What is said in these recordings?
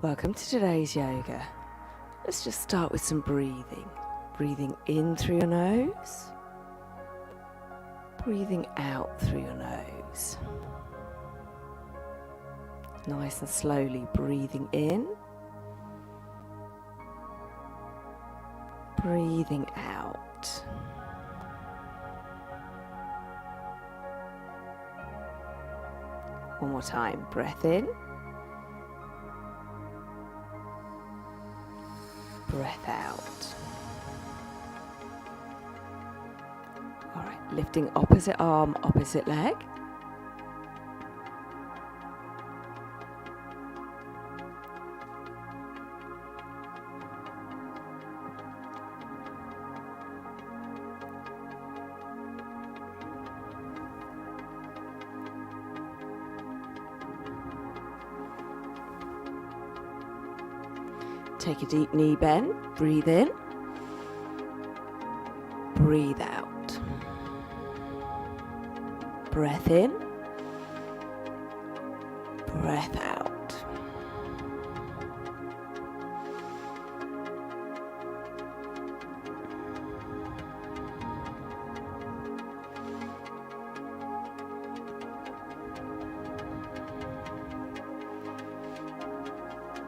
Welcome to today's yoga. Let's just start with some breathing. Breathing in through your nose, breathing out through your nose. Nice and slowly breathing in, breathing out. One more time, breath in, breath out. All right, lifting opposite arm, opposite leg. Take a deep knee bend, breathe in, breathe out. Breath in, breath out.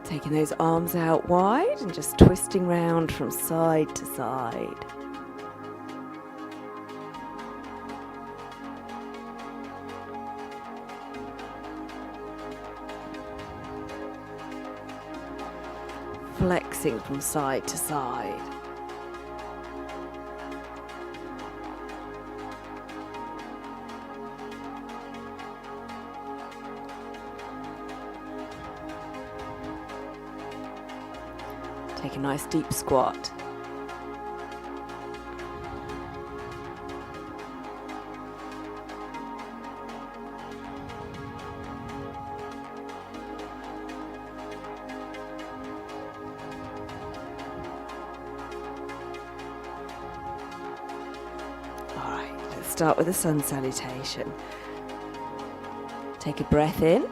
Taking those arms out wide and just twisting round from side to side. Flexing from side to side. Take a nice deep squat. Alright, let's start with a sun salutation. Take a breath in.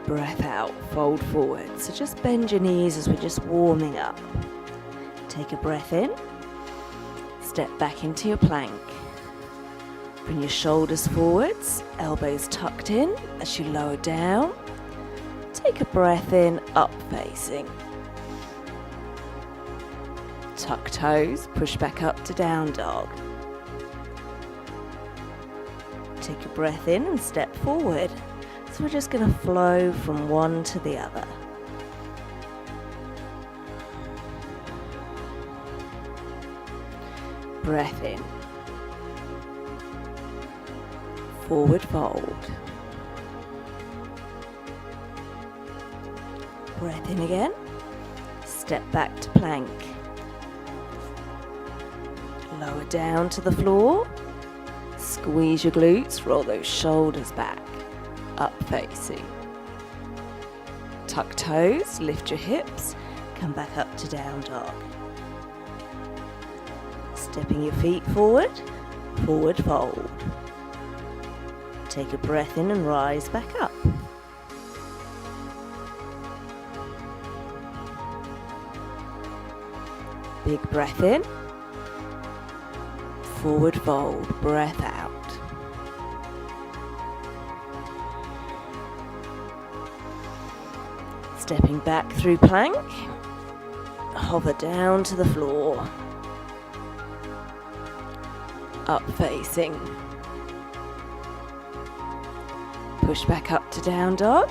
Breath out, fold forward. So just bend your knees as we're just warming up. Take a breath in. Step back into your plank. Bring your shoulders forwards, elbows tucked in as you lower down. Take a breath in, up facing. Tuck toes, push back up to down dog. Take a breath in and step forward. So we're just going to flow from one to the other. Breath in. Forward fold. Breath in again. Step back to plank. Lower down to the floor. Squeeze your glutes, roll those shoulders back. Up facing. Tuck toes, lift your hips, come back up to down dog. Stepping your feet forward, forward fold. Take a breath in and rise back up. Big breath in, forward fold, breath out. Stepping back through plank, hover down to the floor, up facing, push back up to down dog,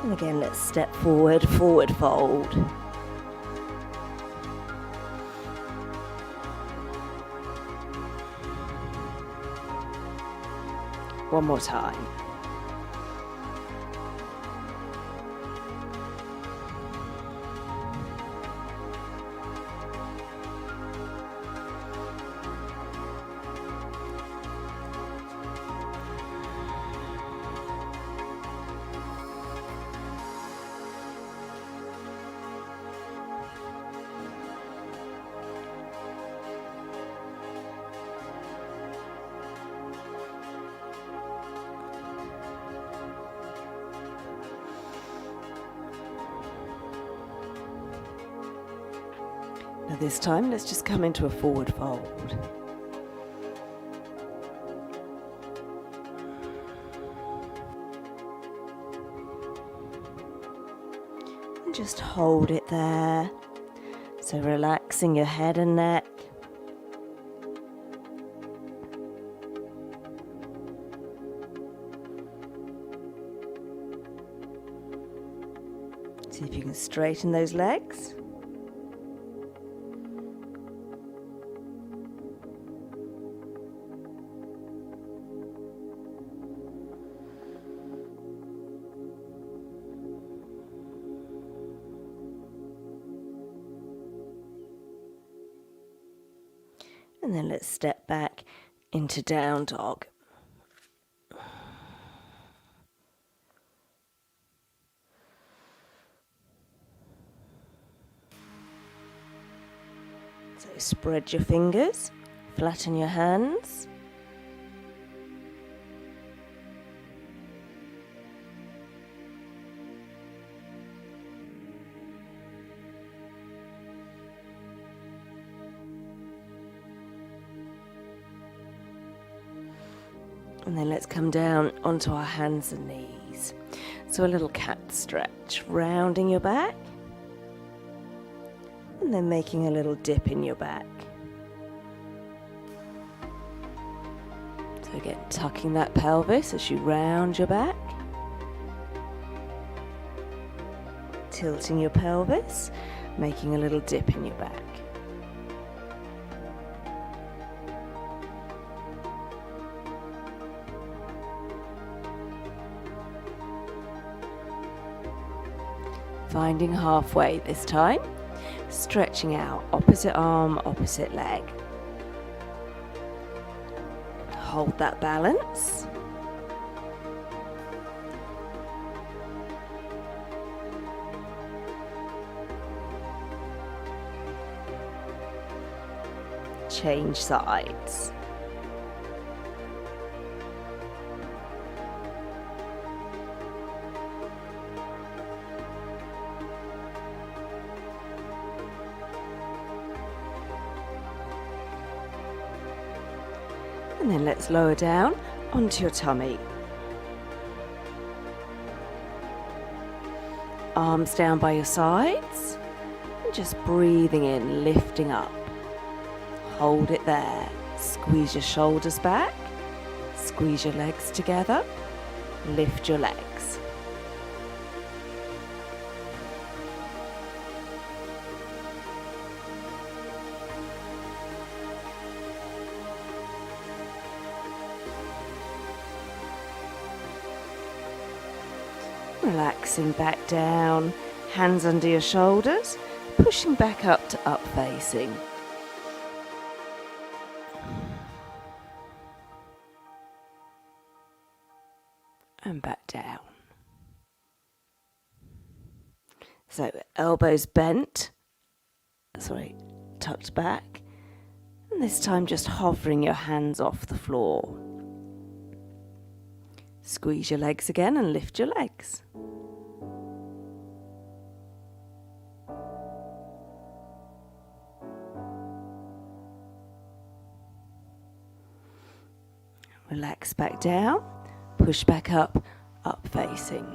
and again let's step forward, forward fold. One more time. Now this time, let's just come into a forward fold. And just hold it there. So relaxing your head and neck. See if you can straighten those legs. And then let's step back into down dog. So spread your fingers, flatten your hands. And then let's come down onto our hands and knees. So a little cat stretch, rounding your back. And then making a little dip in your back. So again, tucking that pelvis as you round your back. Tilting your pelvis, making a little dip in your back. Finding halfway this time, stretching out, opposite arm, opposite leg. Hold that balance. Change sides. And then let's lower down onto your tummy. Arms down by your sides. And just breathing in, lifting up. Hold it there. Squeeze your shoulders back. Squeeze your legs together. Lift your legs. Relaxing back down, hands under your shoulders, pushing back up to up facing. And back down. So elbows bent, tucked back, and this time just hovering your hands off the floor. Squeeze your legs again and lift your legs. Relax back down, push back up, up facing.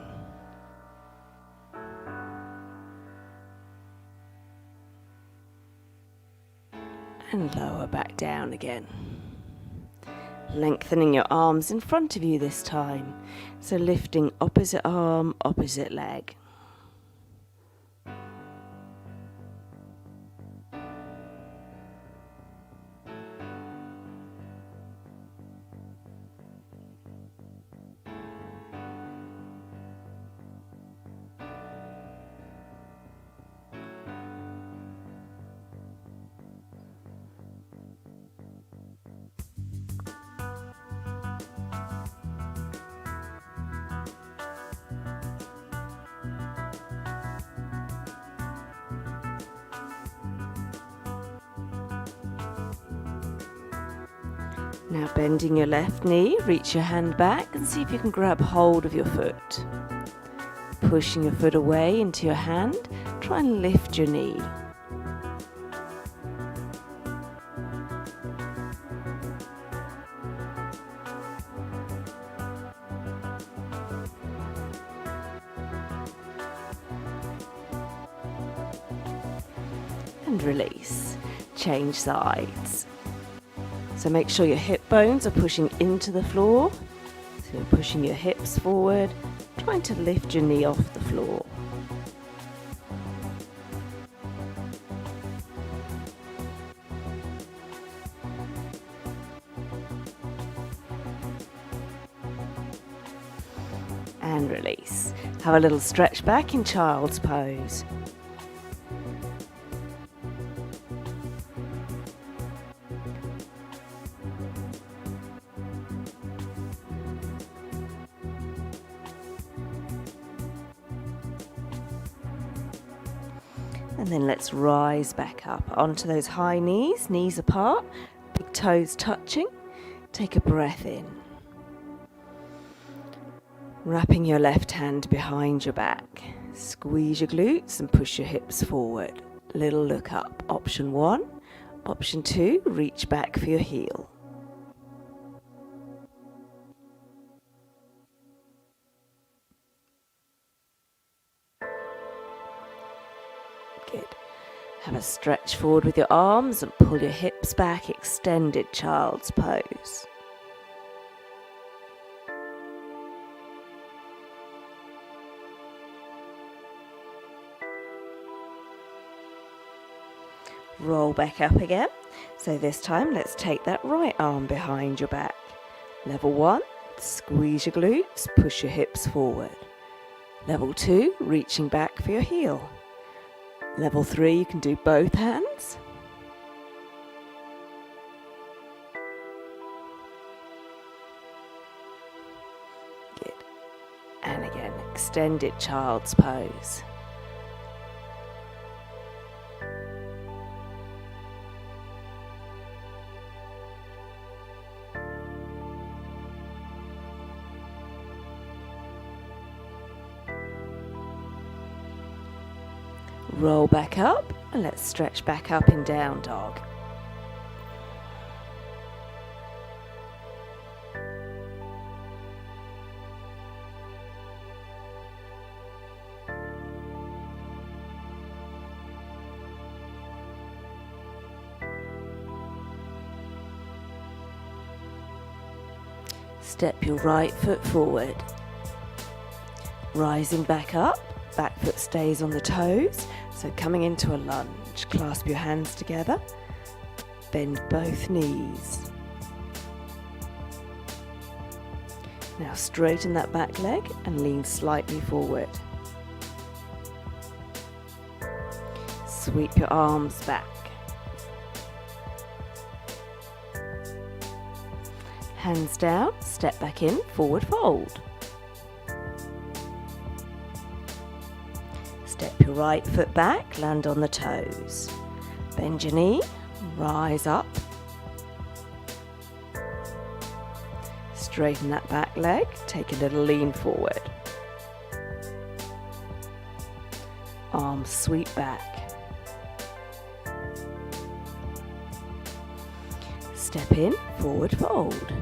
And lower back down again. Lengthening your arms in front of you this time. So lifting opposite arm, opposite leg. Now bending your left knee, reach your hand back and see if you can grab hold of your foot. Pushing your foot away into your hand, try and lift your knee. and release. Change sides. So make sure your hip bones are pushing into the floor. So you're pushing your hips forward, trying to lift your knee off the floor. And release. Have a little stretch back in child's pose. And then let's rise back up onto those high knees, knees apart, big toes touching. Take a breath in. Wrapping your left hand behind your back. Squeeze your glutes and push your hips forward. Little look up. Option 1. Option 2, reach back for your heel. Good. Have a stretch forward with your arms and pull your hips back, extended child's pose. Roll back up again. So this time let's take that right arm behind your back. Level 1, squeeze your glutes, push your hips forward. Level 2, reaching back for your heel. Level 3, you can do both hands. Good. And again, extended child's pose. Roll back up and let's stretch back up in down dog. Step your right foot forward. Rising back up, back foot stays on the toes. So coming into a lunge, clasp your hands together, bend both knees. Now straighten that back leg and lean slightly forward. Sweep your arms back. Hands down, step back in, forward fold. Step your right foot back, land on the toes. Bend your knee, rise up. Straighten that back leg, take a little lean forward. Arms sweep back. Step in, forward fold.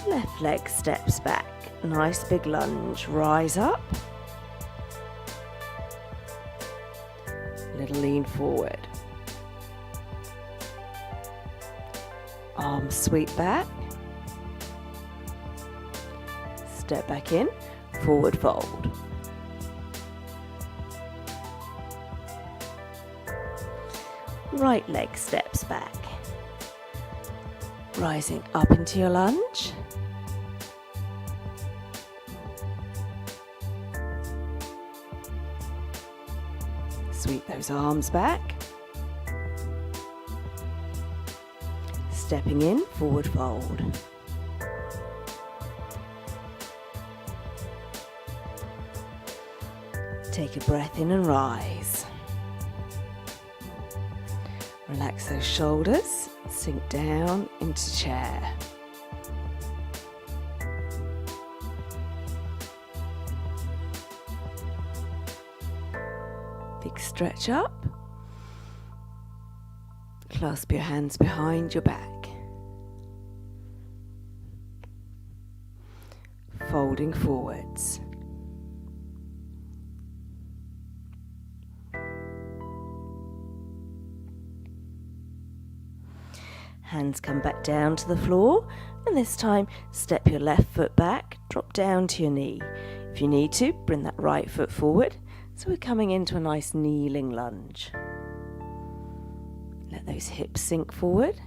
Left leg steps back. Nice big lunge, rise up. Little lean forward. Arms sweep back. Step back in, forward fold. Right leg steps back. Rising up into your lunge. Sweep those arms back. Stepping in, forward fold. Take a breath in and rise. Relax those shoulders, sink down into chair. Big stretch up. Clasp your hands behind your back. Folding forwards. Hands come back down to the floor, and this time step your left foot back, drop down to your knee. If you need to, bring that right foot forward, so we're coming into a nice kneeling lunge. Let those hips sink forward.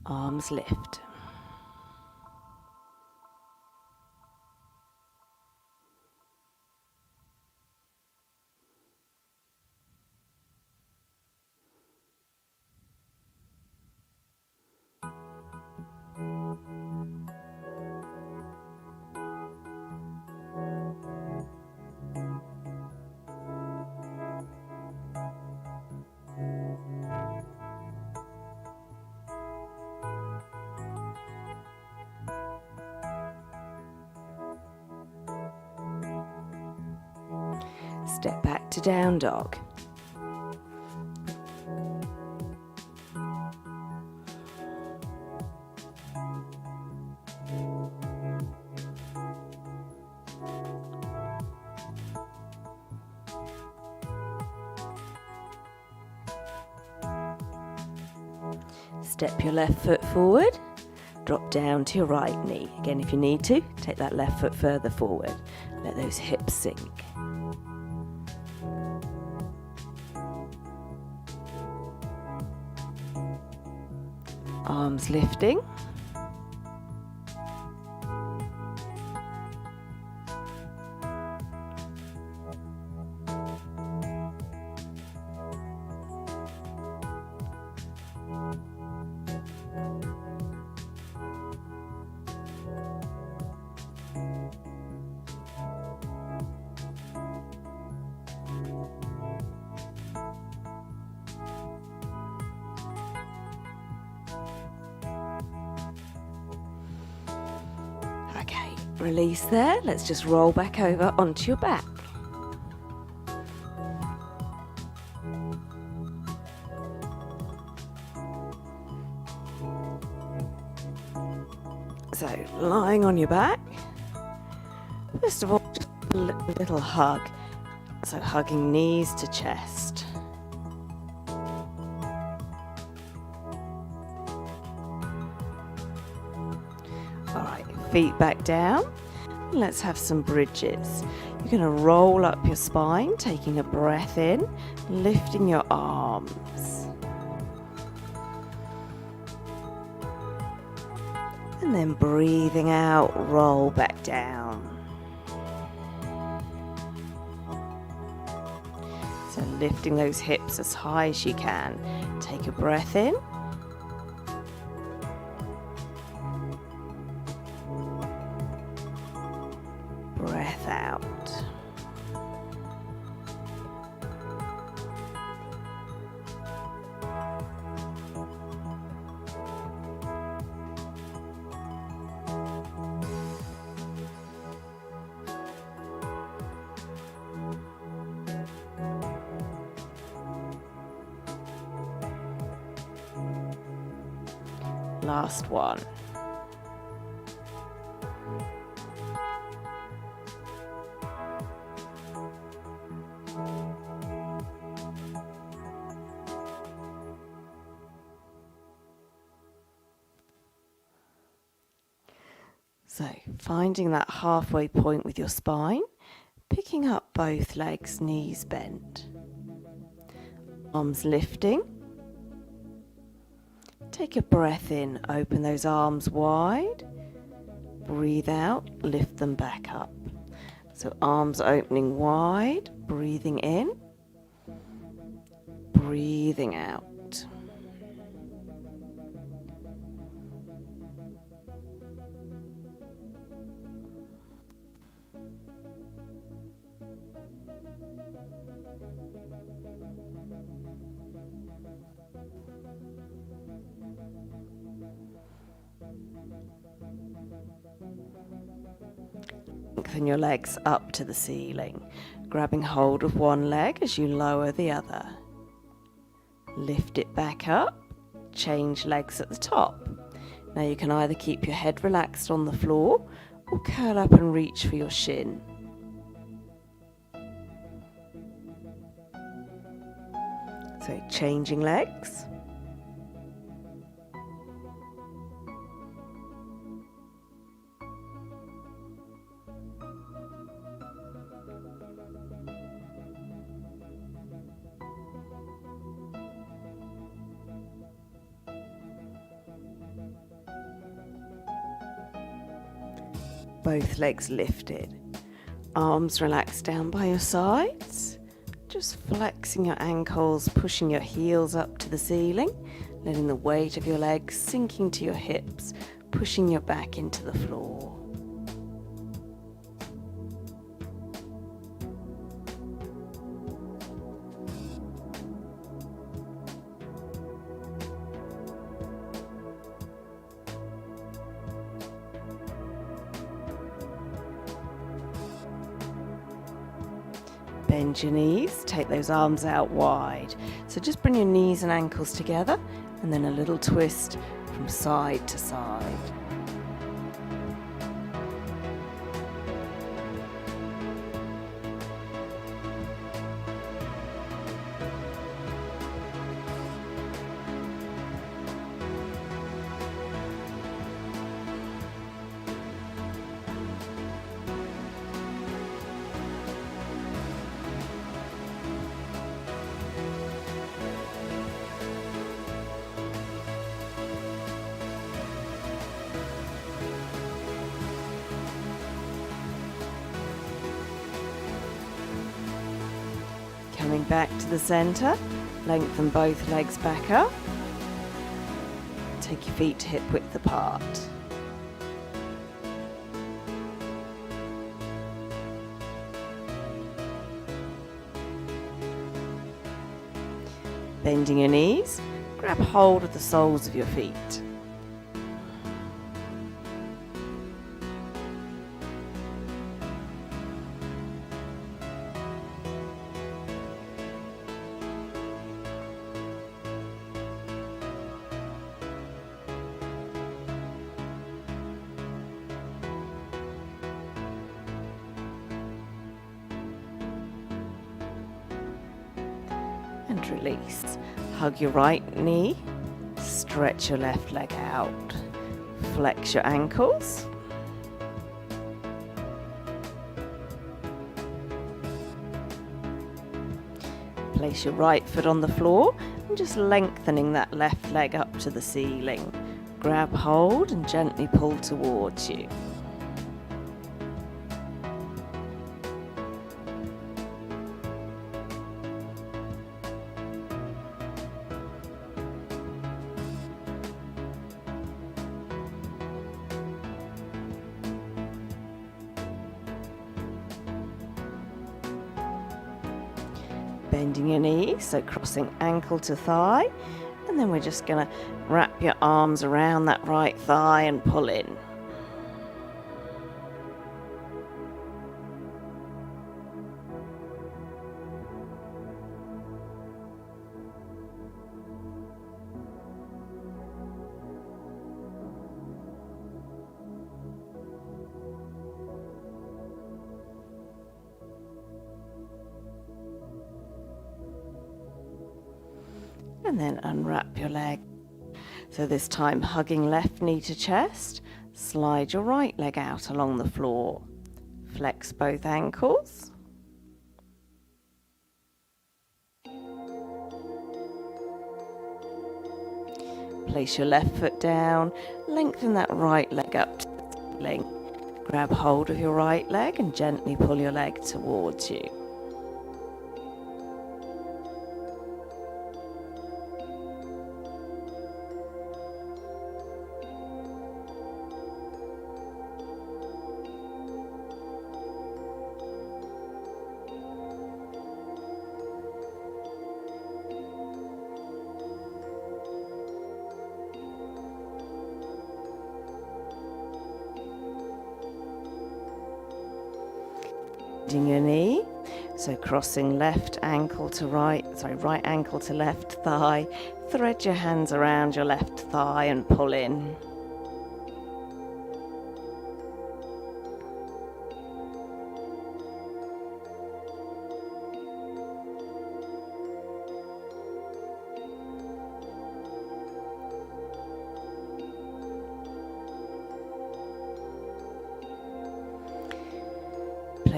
Arms lift. Step back to down dog. Step your left foot forward, drop down to your right knee. Again, if you need to, take that left foot further forward. Let those hips sink. Arms lifting. Okay, release there. Let's just roll back over onto your back. So, lying on your back. First of all, just a little hug. So, hugging knees to chest. Alright, feet back down. Let's have some bridges. You're going to roll up your spine, taking a breath in, lifting your arms. And then breathing out, roll back down. So lifting those hips as high as you can. Take a breath in. Breath out. Last one. So, finding that halfway point with your spine, picking up both legs, knees bent. Arms lifting. Take a breath in, open those arms wide. Breathe out, lift them back up. So arms opening wide, breathing in, breathing out. Lengthen your legs up to the ceiling, grabbing hold of one leg as you lower the other. Lift it back up, change legs at the top. Now you can either keep your head relaxed on the floor or curl up and reach for your shin. So changing legs. Both legs lifted. Arms relaxed down by your sides. Just flexing your ankles, pushing your heels up to the ceiling, letting the weight of your legs sinking to your hips, pushing your back into the floor. Bend your knees, take those arms out wide. So just bring your knees and ankles together and then a little twist from side to side. Coming back to the center, lengthen both legs back up. Take your feet hip width apart. Bending your knees, grab hold of the soles of your feet. And release. Hug your right knee, stretch your left leg out, flex your ankles. Place your right foot on the floor and just lengthening that left leg up to the ceiling. Grab hold and gently pull towards you. Bending your knee, so crossing ankle to thigh, and then we're just going to wrap your arms around that right thigh and pull in. And then unwrap your leg. So this time hugging left knee to chest, slide your right leg out along the floor. Flex both ankles. Place your left foot down, lengthen that right leg up to the ceiling. Grab hold of your right leg and gently pull your leg towards you. Bending your knee, so crossing left ankle to right ankle to left thigh. Thread your hands around your left thigh and pull in.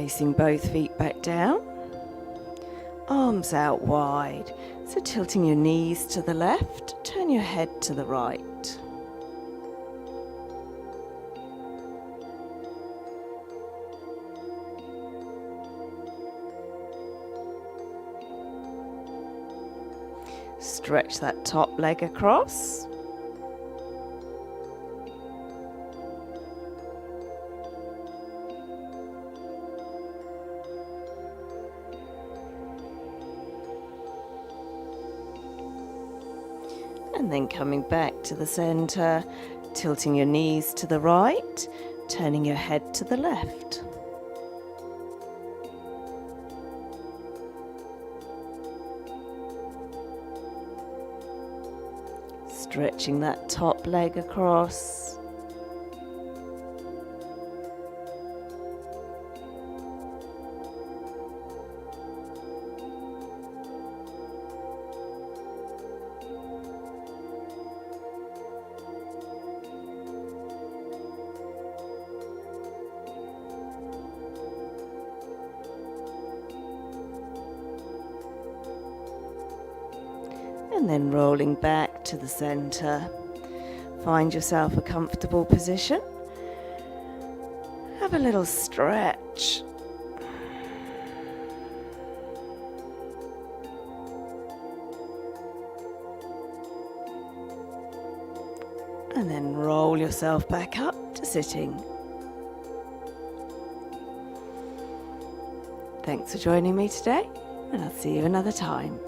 Placing both feet back down, arms out wide, so tilting your knees to the left, turn your head to the right. Stretch that top leg across. And then coming back to the center, tilting your knees to the right, turning your head to the left. Stretching that top leg across. And then rolling back to the center. Find yourself a comfortable position. Have a little stretch. And then roll yourself back up to sitting. Thanks for joining me today, and I'll see you another time.